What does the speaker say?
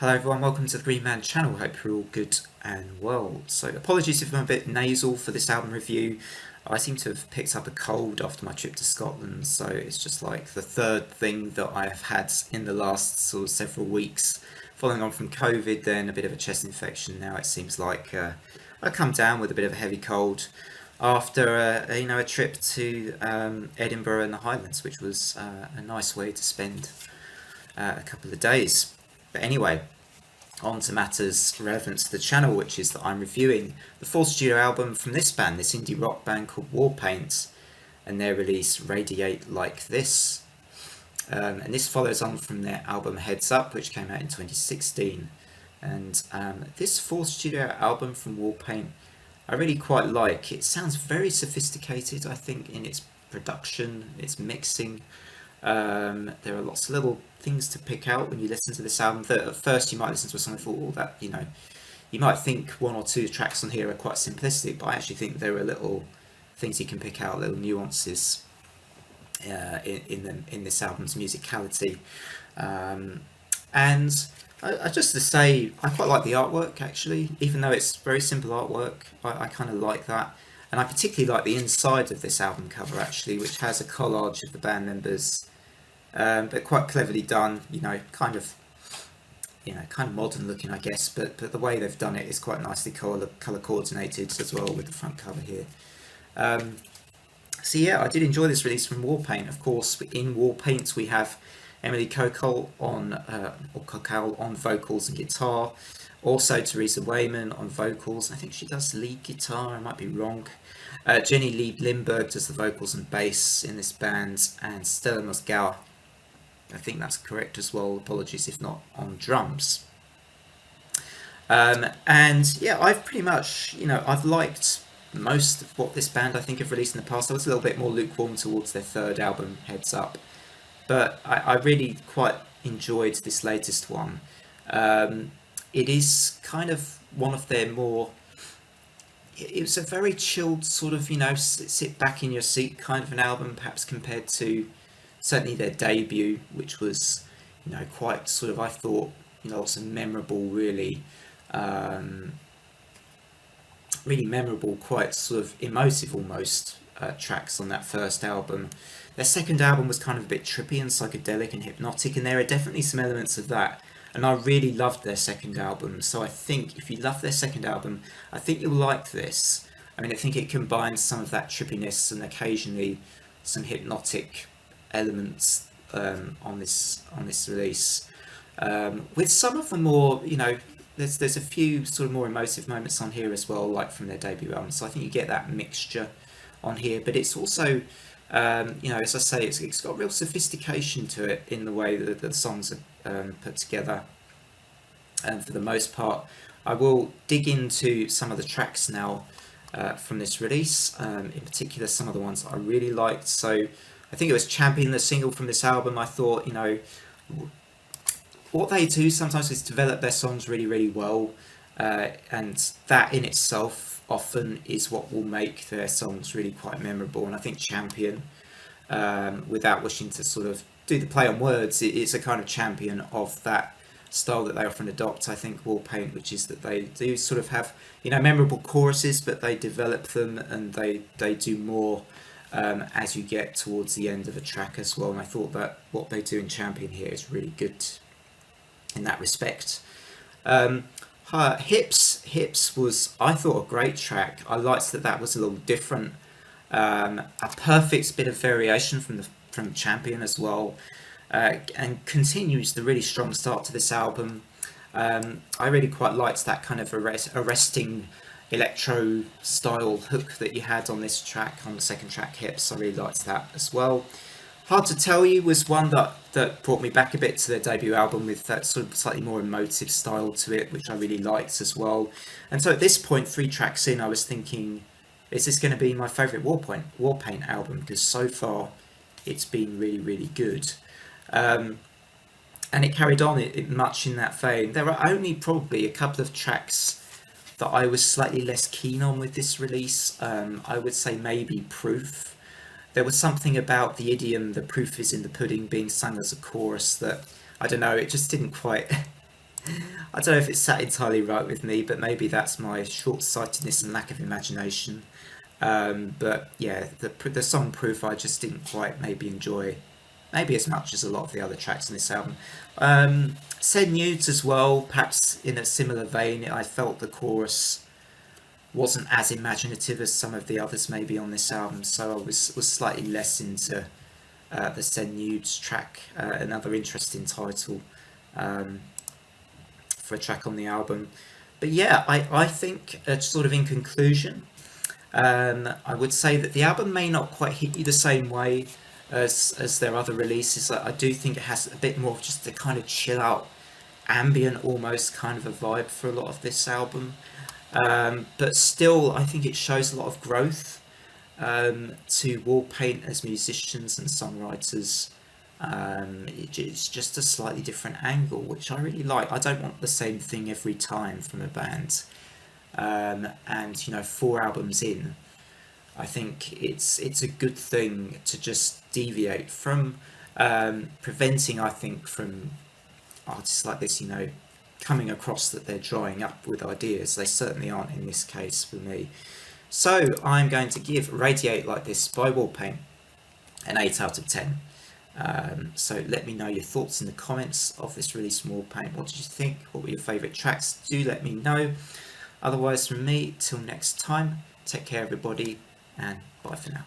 Hello everyone, welcome to the Green Man channel. Hope you're all good and well. So apologies if I'm a bit nasal for this album review. I seem to have picked up a cold after my trip to Scotland, so it's just like the third thing that I have had in the last sort of several weeks. Following on from COVID, then a bit of a chest infection. Now it seems like I come down with a bit of a heavy cold after a trip to Edinburgh and the Highlands, which was a nice way to spend a couple of days. But anyway, on to matters relevant to the channel, which is that I'm reviewing the fourth studio album from this band, this indie rock band called Warpaint, and their release Radiate Like This. And this follows on from their album Heads Up, which came out in 2016. And this fourth studio album from Warpaint, I really quite like. It sounds very sophisticated, I think, in its production, its mixing. There are lots of little things to pick out when you listen to this album that at first you might listen to a song and thought, oh, that, you might think one or two tracks on here are quite simplistic, but I actually think there are little things you can pick out, little nuances in this album's musicality. And just to say, I quite like the artwork actually, even though it's very simple artwork. I kind of like that. And I particularly like the inside of this album cover actually, which has a collage of the band members, but quite cleverly done. Kind of modern looking, I guess. But the way they've done it is quite nicely color coordinated as well with the front cover here. So yeah, I did enjoy this release from Warpaint. Of course, in Warpaint we have Emily Kokol on vocals and guitar. Also, Teresa Wayman on vocals. I think she does lead guitar, I might be wrong. Jenny Lee Lindberg does the vocals and bass in this band, and Stella Mosgauer, I think that's correct as well, apologies if not, on drums. And yeah, I've pretty much, I've liked most of what this band I think have released in the past. I was a little bit more lukewarm towards their third album, Heads Up, but I really quite enjoyed this latest one. It is kind of one of their more. It was a very chilled sort of, sit back in your seat kind of an album, perhaps compared to certainly their debut, which was, quite sort of, I thought, lots of memorable, really memorable, quite sort of emotive almost tracks on that first album. Their second album was kind of a bit trippy and psychedelic and hypnotic, and there are definitely some elements of that. And I really loved their second album, so I think if you love their second album, I think you'll like this. I mean, I think it combines some of that trippiness and occasionally some hypnotic elements on this release. With some of the more, there's a few sort of more emotive moments on here as well, like from their debut album. So I think you get that mixture on here, but it's also, as I say, it's got real sophistication to it in the way that the songs are put together. And for the most part, I will dig into some of the tracks now from this release, in particular some of the ones that I really liked. So I think it was Champion, the single from this album. I thought, what they do sometimes is develop their songs really, really well, and that in itself often is what will make their songs really quite memorable. And I think Champion, without wishing to sort of do the play on words, it's a kind of champion of that style that they often adopt. I think Warpaint, which is that they do sort of have memorable choruses, but they develop them and they do more as you get towards the end of a track as well. And I thought that what they do in Champion here is really good in that respect. Hips was, I thought, a great track. I liked that was a little different, a perfect bit of variation from Champion as well, and continues the really strong start to this album. I really quite liked that kind of arresting electro style hook that you had on this track, on the second track, Hips. I really liked that as well. Hard to Tell You was one that brought me back a bit to their debut album, with that sort of slightly more emotive style to it, which I really liked as well. And so at this point, 3 tracks in, I was thinking, is this going to be my favourite Warpaint album? Because so far it's been really, really good. And it carried on much in that vein. There are only probably a couple of tracks that I was slightly less keen on with this release. I would say maybe Proof. There was something about the idiom, the proof is in the pudding, being sung as a chorus that, I don't know, it just didn't quite I don't know if it's sat entirely right with me, but maybe that's my short-sightedness and lack of imagination. But yeah, the song Proof I just didn't quite maybe enjoy, maybe as much as a lot of the other tracks on this album. Said Nudes as well, perhaps in a similar vein. I felt the chorus wasn't as imaginative as some of the others maybe on this album, so I was slightly less into the Send Nudes track, another interesting title um, for a track on the album. But yeah, I think sort of in conclusion, I would say that the album may not quite hit you the same way as their other releases. I do think it has a bit more of just a kind of chill out, ambient almost kind of a vibe for a lot of this album. But still, I think it shows a lot of growth to Warpaint as musicians and songwriters. It's just a slightly different angle, which I really like. I don't want the same thing every time from a band. And you know, 4 albums in, I think it's a good thing to just deviate from, preventing, I think, from artists like this, you know, coming across that they're drying up with ideas. They certainly aren't in this case for me. So I'm going to give Radiate Like This by Warpaint an 8 out of 10. So let me know your thoughts in the comments of this release from Warpaint. What did you think? What were your favourite tracks? Do let me know. Otherwise, from me, till next time, take care everybody, and bye for now.